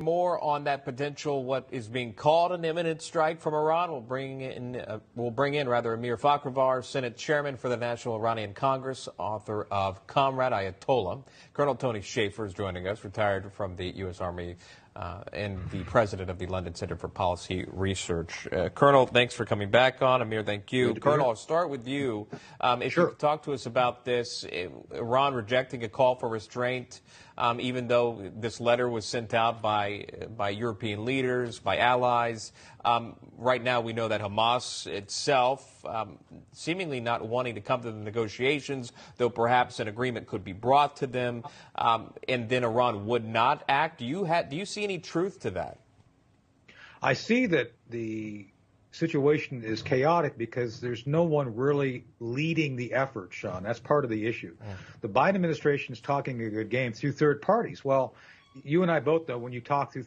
More on that potential, what is being called an imminent strike from Iran. We'll bring in Amir Fakhrآور, Senate Chairman for the National Iranian Congress, author of Comrade Ayatollah. Colonel Tony Shaffer is joining us, retired from the U.S. Army and the president of the London Center for Policy Research. Colonel, thanks for coming back on. Amir, thank you. Colonel, I'll start with you. If you could talk to us about this, Iran rejecting a call for restraint, even though this letter was sent out by European leaders, by allies. Right now, we know that Hamas itself, seemingly not wanting to come to the negotiations, though perhaps an agreement could be brought to them, and then Iran would not act. Do you see any truth to that? I see that the situation is chaotic because there's no one really leading the effort, Sean. That's part of the issue. The Biden administration is talking a good game through third parties. Well, you and I both know when you talk through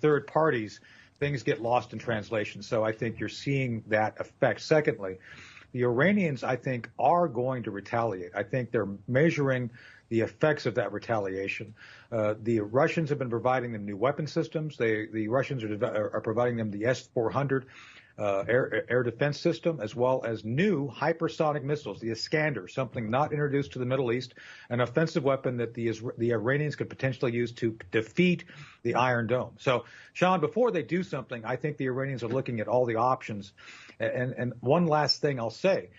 third parties, things get lost in translation. So I think you're seeing that effect. Secondly, the Iranians, I think, are going to retaliate. I think they're measuring the effects of that retaliation. The Russians have been providing them new weapon systems. The Russians are providing them the S-400 air defense system, as well as new hypersonic missiles, the Iskander, something not introduced to the Middle East, an offensive weapon that the Iranians could potentially use to defeat the Iron Dome. So, Sean, before they do something, I think the Iranians are looking at all the options. And one last thing I'll say.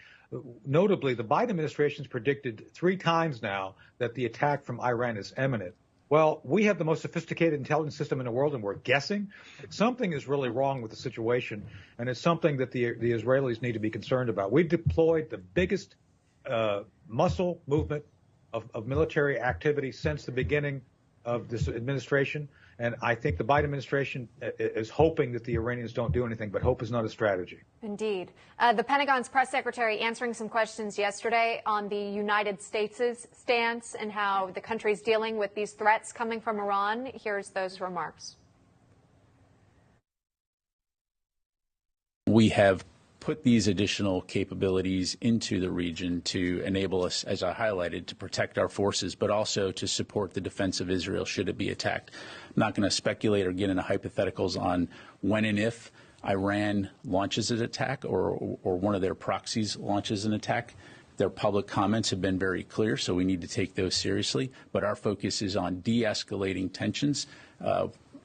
Notably, the Biden administration's predicted 3 times now that the attack from Iran is imminent. Well, we have the most sophisticated intelligence system in the world, and we're guessing. Something is really wrong with the situation, and it's something that the Israelis need to be concerned about. We've deployed the biggest muscle movement of military activity since the beginning of this administration, and I think the Biden administration is hoping that the Iranians don't do anything, but hope is not a strategy. Indeed. The Pentagon's press secretary answering some questions yesterday on the United States' stance and how the country's dealing with these threats coming from Iran. Here's those remarks. We have put these additional capabilities into the region to enable us, as I highlighted, to protect our forces, but also to support the defense of Israel should it be attacked. I'm not going to speculate or get into hypotheticals on when and if Iran launches an attack or one of their proxies launches an attack. Their public comments have been very clear, so we need to take those seriously. But our focus is on de-escalating tensions,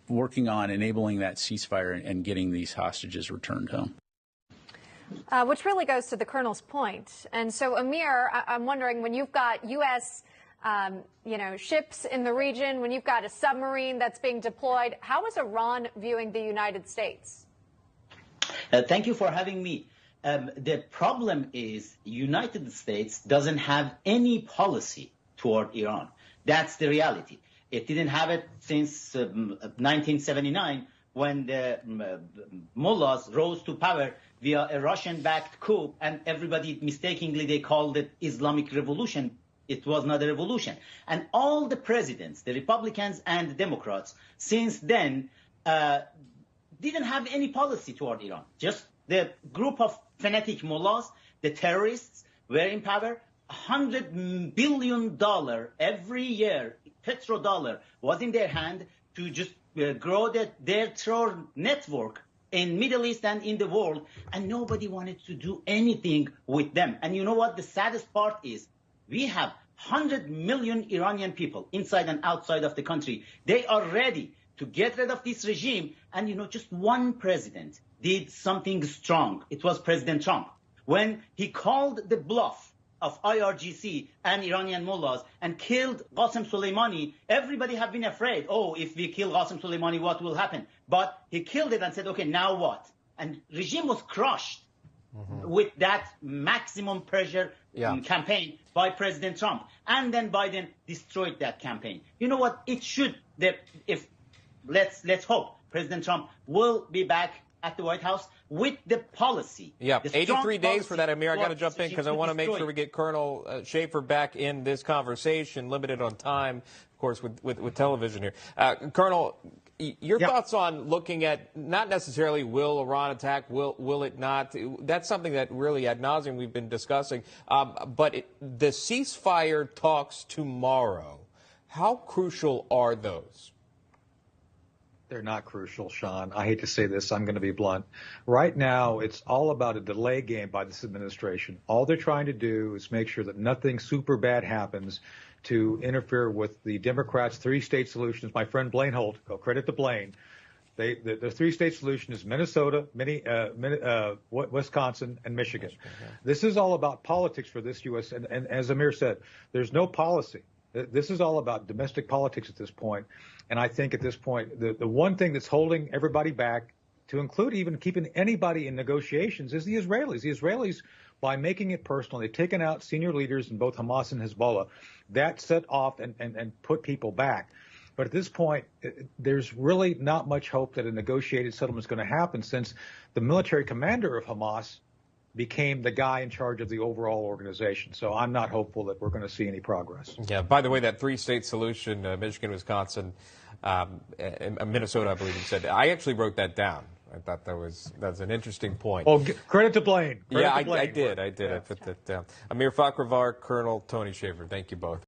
working on enabling that ceasefire and getting these hostages returned home. Which really goes to the Colonel's point. And so, Amir, I'm wondering, when you've got U.S. Ships in the region, when you've got a submarine that's being deployed, how is Iran viewing the United States? Thank you for having me. The problem is United States doesn't have any policy toward Iran. That's the reality. It didn't have it since 1979 when the mullahs rose to power via a Russian-backed coup, and everybody mistakenly they called it Islamic Revolution. It was not a revolution. And all the presidents, the Republicans and the Democrats, since then didn't have any policy toward Iran. Just the group of fanatic mullahs, the terrorists, were in power. $100 billion every year, petrodollar, was in their hand to just grow their terror network in Middle East and in the world, and nobody wanted to do anything with them. And you know what the saddest part is? We have 100 million Iranian people inside and outside of the country. They are ready to get rid of this regime. And, just one president did something strong. It was President Trump. When he called the bluff of IRGC and Iranian mullahs and killed Qasem Soleimani, everybody have been afraid, if we kill Qasem Soleimani, what will happen? But he killed it and said, okay, now what? And regime was crushed with that maximum pressure campaign by President Trump. And then Biden destroyed that campaign. You know what? It should, let's hope President Trump will be back at the White House with the policy. Yeah, 83 days for that, Amir. I got to jump in because I want to make sure we get Colonel Shaffer back in this conversation, limited on time, of course, with television here. Colonel, your thoughts on looking at not necessarily will Iran attack, will it not? That's something that really ad nauseum we've been discussing. But the ceasefire talks tomorrow, how crucial are those? They're not crucial, Sean. I hate to say this. I'm going to be blunt. Right now, it's all about a delay game by this administration. All they're trying to do is make sure that nothing super bad happens to interfere with the Democrats' three-state solutions. My friend Blaine Holt, go credit to Blaine. The three-state solution is Minnesota, Wisconsin, and Michigan. This is all about politics for this U.S. And as Amir said, there's no policy. This is all about domestic politics at this point. And I think at this point, the one thing that's holding everybody back, to include even keeping anybody in negotiations, is the Israelis. The Israelis, by making it personal, they've taken out senior leaders in both Hamas and Hezbollah. That set off and put people back. But at this point, there's really not much hope that a negotiated settlement is going to happen, since the military commander of Hamas became the guy in charge of the overall organization. So I'm not hopeful that we're going to see any progress. Yeah, by the way, that three-state solution, Michigan, Wisconsin, Minnesota, I believe you said, I actually wrote that down. I thought that's an interesting point. Oh, credit to Blaine. I did. I put that down. Amir Fakhravar, Colonel Tony Schaefer, thank you both.